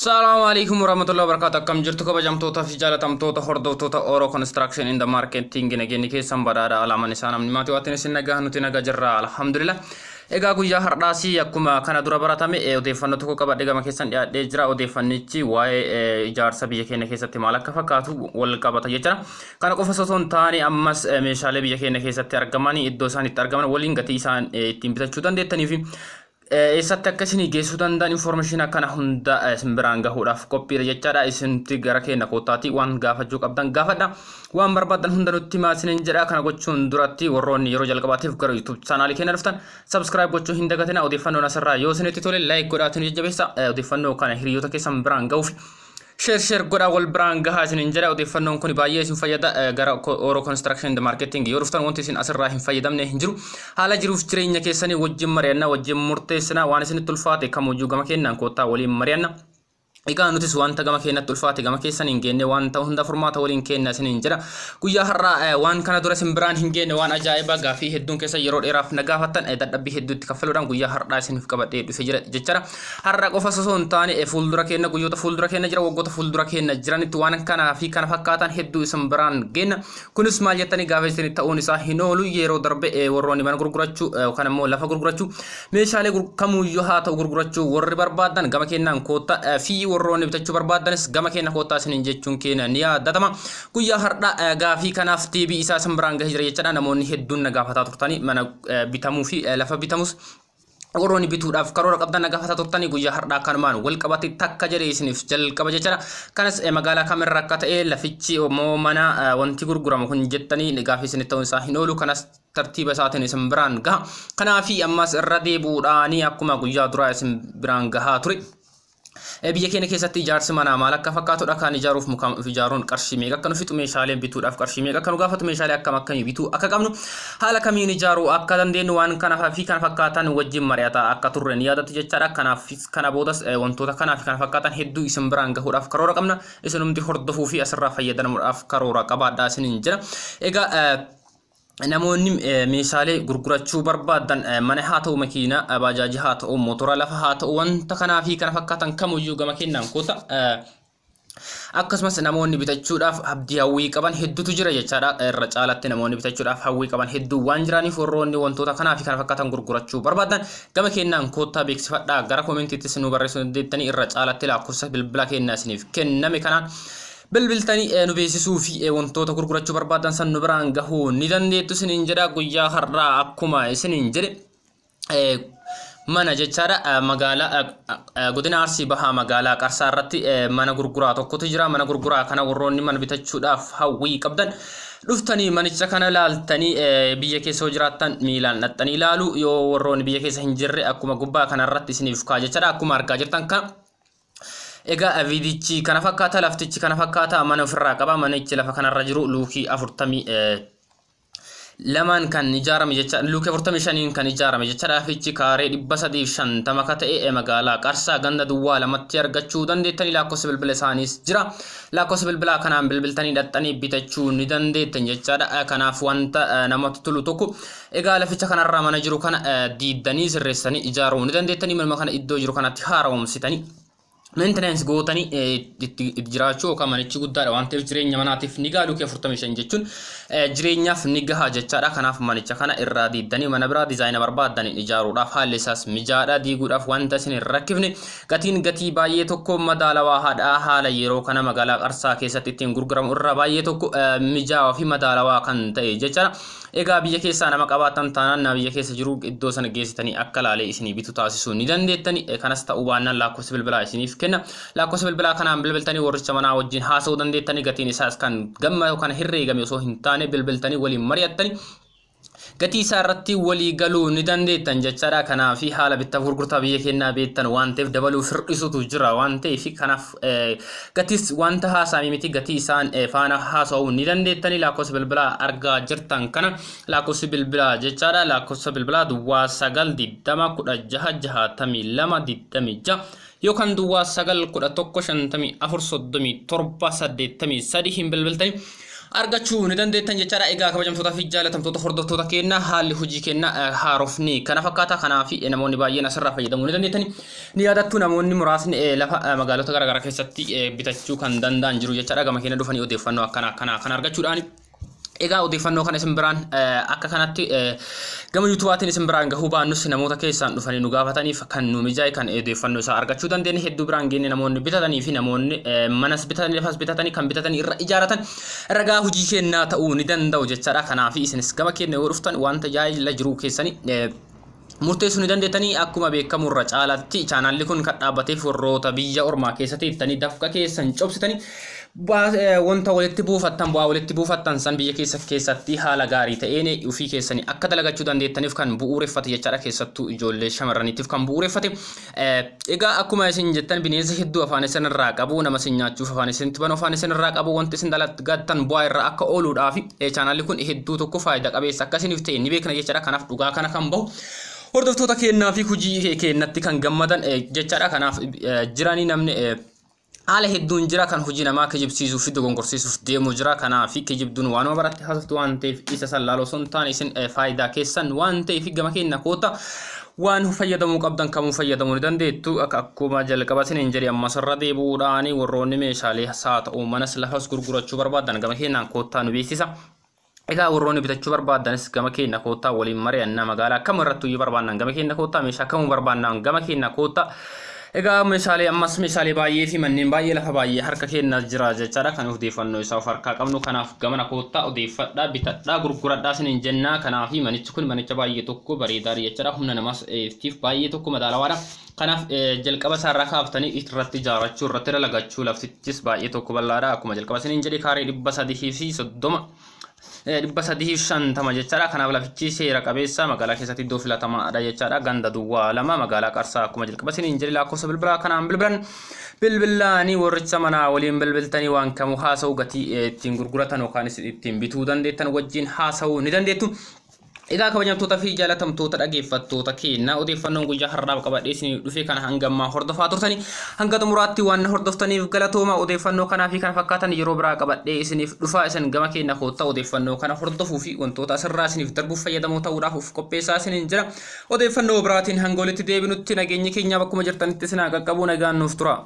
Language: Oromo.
Assalamu alaikum warahmatullahi wabarakatuh. Kam jirtu kabajamtoota fi jaalatamtoota hordoftoota Oro Construction in the Marketing nageenyi keessan badhaadha alaman isaan amni maatii waatiin isin nagaa nuti nagaa jirra alhamdulillah. Egaa guyyaa har'aasii akkuma kana dura baratame odeeffannoo tokko qabadhe gama keessan dhiyaadhee jira. Odeeffannichi waa'ee ijaarsa biyya keenya keessatti maal akka fakkaatu wal qabata jechuudha. Kana qofa osoo hin taane ammas meeshaalee biyya keenya keessatti argaman iddoo isaan itti argaman waliin gatii isaan ittiin bitachuu dandeettanii fi eessatti akkasini geessuu danda'an information akkana hunda isin biraan gahuudhaaf qophiidha jechaadha. Isinti gara keenya kootaati waan gaafachuu qabdan gaafadha. Waan barbaadan hunda nutti maasinin jedha. Kana gochuun duratti warroonni yeroo jalqabaatiif gara YouTube channel keenya dhuftan subscribe gochuu hin dagatina. Odeeffannoo asirraa yoo isinitti tole like godhaatiin jajjabeessa. Odeeffannoo kana hiriyoota keessan biraan gahuuf share godha wal biraan gahaa isinin jedha. Odeeffannoon kun baay'ee isin fayyada. Gara Oro Construction and Marketing yoo dhuftan wanti isin asirraa hin fayyadamne hin jiru. Haala jiruuf jireenya keessanii wajjin mari'annaa wajjin murteessinaa waan isinitti ulfaate kamuyyuu gama keenyaan koottaa waliin mari'annaa. Egaa nutis wanta gama keenyatti ulfaate gama keessan hin geenne wanta hunda furmaata waliin kenna isinin jedha. Guyyaa har'aa waan kana dura isin biraan hin geenne waan ajaa'ibaa gaafii hedduun keessa yeroo dheeraaf na gaafattan dadhabbii hedduutti kaffaluudhaan guyyaa har'aa isiniif qabadhee dhufe jira jechaadha. Har'a qofa osoo hin taane fuuldura keenya guyyoota fuuldura keenya jira waggoota fuuldura keenya jiranitti waan kanaa fi kana fakkaatan hedduu isin biraan geenna. Kunis maal jettanii gaafa isin ta'uun isaa hin oolu yeroo darbe warroonni mana gurgurachuu yookaan immoo lafa gurgurachuu meeshaalee kamuyyuu haa ta'u gurgurachuu warri barbaadan gama keenyaan koottaa fi warroonni bitachuu barbaadanis gama keenya koottaa isiniin jechuun keenya ni yaadatama. Guyyaa har'aa gaafii kanaaf TV isaa isin biraan gahee jira jechaadha. Namoonni hedduun na gaafataa turtanii mana bitamuu fi lafa bitamus warroonni bituudhaaf karoora qabdan na gaafataa turtanii guyyaa har'aa kanumaan wal qabate takka jedhee isiniif jalqaba jechaadha. Kanas magaalaa kamirra akka ta'e lafichi immoo mana wanti gurguramu kun jettanii gaafii isinitti ta'uun isaa hin oolu. Kanas tartiiba isaatiin isin biraan gaha. Kanaafi ammas irra deebuudhaanii akkuma guyyaa duraa isin biraan gahaa ture. Biyya keenya keessatti ijaarsi manaa maal akka fakkaatudha. Kan ijaaruuf muka ijaaruun qarshii meeqa akka nu fixu meeshaaleen bituudhaaf qarshii meeqa akka nu gaafatu meeshaalee akkamii bituu akka qabnu haala kamiin ijaaruu akka dandeenyu waan kanaa fi kana fakkaatan wajjin mari'ataa akka turre ni yaadatu jechaadha. Kanaaf kana boodas wantoota kanaa fi kana fakkaatan hedduu isin biraan gahuudhaaf karoora qabna. Isinumti hordofuu fi asirraa fayyadamuudhaaf karoora qabaadhaa isiniin jira. Egaa namoonni meeshaalee gurgurachuu barbaadan mana haa ta'u makiina baajaajii haa ta'u mootora lafa haa ta'u wanta kanaa fi kana fakkaatan kamuyyuu gama keenyaan koota. Akkasumas namoonni bitachuudhaaf abdii hawwii qaban hedduutu jira jechaadha. Irra caalatti namoonni bitachuudhaaf hawwii qaban hedduu waan jiraniif warroonni wantoota kanaa fi kana fakkaatan gurgurachuu barbaadan gama keenyaan koottaa beeksifadhaa. Gara koomentiittis nu barreessuu dandeettanii irra caalatti lakkoofsa bilbila keenya isiniif kenname kanaan bilbiltanii nu beeksisuu fi wantoota gurgurachuu barbaadan san nu biraan gahuu ni dandeettu isiniin jedha. Guyyaa har'aa akkuma isiniin jedhe mana jechaadha magaalaa godina Arsii Bahaa magaalaa Qarsaa irratti mana gurguraa tokkotu jira. Mana gurguraa kana warroonni mana bitachuudhaaf hawwii qabdan dhuftanii manicha kana laaltanii biyya keessa jiraattan miilaan dhaxxanii ilaalu. Yoo warroonni biyya keessa hin jirre akkuma gubbaa kanarratti isiniif kaa jechaadha. Akkuma argaa jirtan kana egaa viidichi kana fakkaata laftichi kana fakkaata mana ofirraa qaba. Manichi lafa kanarra jiru luukii 42 kan ijaarame jecha luukii 45 kan ijaarame jecha lafichi kaaree 350 ka ta'e magaalaa Qarsaa ganda duwwaa lamatti argachuu dandeettanii. Lakkoofsa bilbila isaaniis jira. Lakkoofsa bilbilaa kanaan bilbiltanii dhaxxanii bitachuu ni dandeettan jechaadha. Kanaaf wanta namatti tolu tokko egaa laficha kanarraa mana jiru kana diiddanii sirreessanii ijaaruu ni dandeettanii. Mana kana iddoo jiru kanatti haaromsitanii maintenance gootanii itti jiraachuu yookaan manichi guddaadha waan ta'eef jireenya manaatiif ni gaha. Luukii 45 jechuun jireenyaaf ni gaha jechaadha. Kanaaf manicha kana irraa diiddanii mana biraa diizaayina barbaadanii ijaaruudhaaf haalli isaas mijaadha. Diiguudhaaf wanta isin hin rakkifne gatii baay'ee tokko madaalawaa haadha. Haala yeroo kana magaalaa Qarsaa keessatti ittiin gurguramu irraa baay'ee tokko mijaawaa fi madaalawaa kan ta'e jechaadha. Egaa biyya keessaa nama qabaatan taanaan nama biyya keessa jiru iddoo sana geessitanii akka laalee isinii bitu taasisuu ni dandeettanii. Kanas ta'uu baannaan lakkoofsa bilbilaa isiniif kenna. Lakkoofsa bilbilaa kanaan bilbiltanii warricha manaa wajjin haasa'uu dandeettanii. Gatiin isaas kan gamma yookaan herreegame osoo hin taane bilbiltanii waliin mari'attanii gatii isaa irratti walii galuu ni dandeettan jechaadha. Kanaaf haala bittaaf gurgurtaa biyya keenyaa beektan waan ta'eef dabaluu hir'isuutu jira waan ta'eef kanaaf gatiis wanta haasa'ame miti gatii isaan faana haasa'uu ni dandeettanii. Lakkoofsa bilbilaa argaa jirtan kana lakkoofsi bilbilaa jechaadha. Lakkoofsa bilbilaa duwwaa 920666226 yookaan duwwaa 911543783 hin bilbiltanii argachuu ni dandeettan jechaadha. Egaa kabajamtoota fi jaalatamtoota hordoftoota keenya haalli hojii keenya haarofni kana fakkaata. Kanaaf namoonni baay'een asirraa fayyadamuu ni dandeettani. Ni yaadattu namoonni muraasni lafa magaalota garaagaraa keessatti bitachuu kan danda'an jiru jechaadha. Gama keenya dhufanii odeeffannoo akkana argachuudhaani. Egaa odeeffannoo kana isin biraan akka kanatti gama YouTube'aatiin isin biraan gahuu baannus namoota keessaan dhufanii nu gaafataniif kan nu mijaa'e kan odeeffannoo isaa argachuu dandeenye hedduu biraan geenne namoonni bitatanii fi namoonni manas bitatanii lafas bitatanii kan bitatanii irra ijaaratan ragaa hojii kennaa ta'uu ni danda'u jechaadha. Kanaaf isinis gama keenya yoo dhuftan waan tajaajila jiru keessanii murteessuu ni dandeettanii. Akkuma beekamu irra caalatti chaanaalli kun kan dhaabbateef warroota biyya ormaa keessatti ittanii dafqa keessan cobsitanii wanta walitti buufattan bu'aa walitti buufattan san biyya keessatti haala gaarii ta'een ofii keessanii akka dalagachuu dandeettaniif kan bu'uureffate jechaadha. Keessattuu ijoollee shamarraniitiif kan bu'uureffate. Egaa akkuma isin jettan bineensa hedduu afaan isin irraa qabu nama isin nyaachuuf afaan isin tiban afaan isin irraa qabu wanti isin dalagattan bu'aa irraa akka ooluudhaaf chaanaalli kun hedduu tokko faayidaa qabeessa akkasiniif ta'e ni beekna jechaadha. Kanaaf dhugaa kana kan bahu hordoftoota keenyaa fi hojii keenyatti kan gammadan jechaadha. Kanaaf jiranii namni haala hedduun jira kan hojii namaa kijibsiisuu fi dogongorsiisuuf deemu jira. Kanaaf kijibduun waanuma baratti haasoftu waan ta'eef isa sallaaloo sun taane isin faayidaa keessan waan ta'eef gama keenya koota waan fayyadamuu qabdan kamuu fayyadamuu ni dandeettu. Akkuma jalqaba isiniin jedhe ammas irra deebi'uudhaan warroonni meeshaalee haa ta'u manas lafas gurgurachuu barbaadan gama keenyaan koottaa nu beeksisa. Egaa warroonni bitachuu barbaadanis gama keenya koottaa waliin mari'annaa magaalaa kam irratti barbaadan gama keenya koottaa meeshaa kamuu barbaadan gama keenya koottaa. Egaa meeshaalee ammas meeshaalee baay'ee fi manneen baay'ee lafa baay'ee harka keenya jira jechaadha. Kan odeeffannoo isaa of harkaa qabnu kanaaf gamana koottaa odeeffadhaa bitadhaa gurguradhaa isiniin jennaa. Kanaaf manichi kun manicha baay'ee tokko bareedaa jechaadha. Humna namaas baay'ee tokko madaalawaadha. Kanaaf jalqaba isaarraa kaaftanii irratti ijaarrachuu irratti dalagachuu laftichis baay'ee tokko bal'aadha. Akkuma jalqaba isiniin jedhe kaaree 330 350 jechaadha. Kanaaf lafichi seera qabeessa magaalaa keessatti iddoo filatamaadha jechaadha. Ganda duwwaa 2 magaalaa Qarsaa akkuma jalqaba isiniin jedhe lakkoofsa bilbilaa kanaan bilbilaanii warricha manaa waliin bilbiltanii waan kamuu haasa'u gatii ittiin gurguratan yookaan ittiin bituu dandeettan wajjin haasa'uu ni dandeettu. Egaa kabajamtoota fi jaalatamtoota dhaggeeffattoota keenya odeeffannoon guyyaa har'aaf qabadhee isin dhufee kana hangammaa hordofaa turtanii hanga xumuraatti waan hordoftaniif galatooma. Odeeffannoo kanaa fi kan fakkaatan yeroo biraa qabadhee isiniif dhufaa. Isin gama keenya koottaa odeeffannoo kana hordofuu fi wantoota asirraa isiniif darbuuf fayyadamoo ta'uudhaaf of qopheessaa isiniin jira. Odeeffannoo biraatiin hanga walitti deebinutti nageenyi keenya bakkuma jirtanitti isin haa qaqqabu. Nagaan nuuf tura.